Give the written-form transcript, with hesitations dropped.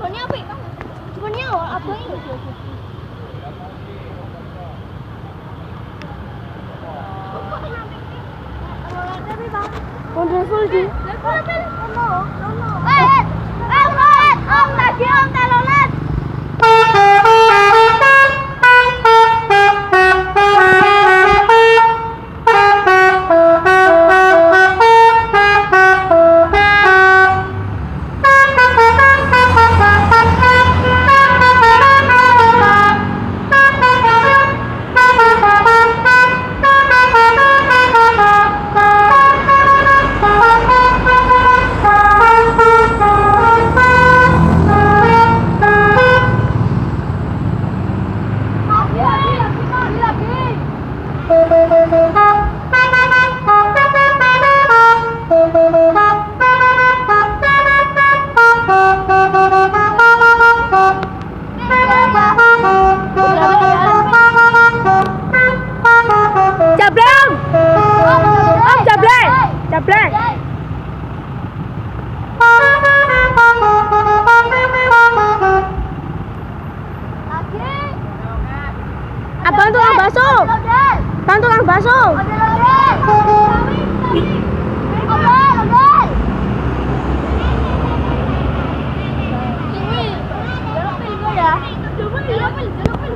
Sebenarnya apa? Sebenarnya apa ini? Udah full di. Om lagi om telolet. Abang tukang bakso. Bang tukang bakso.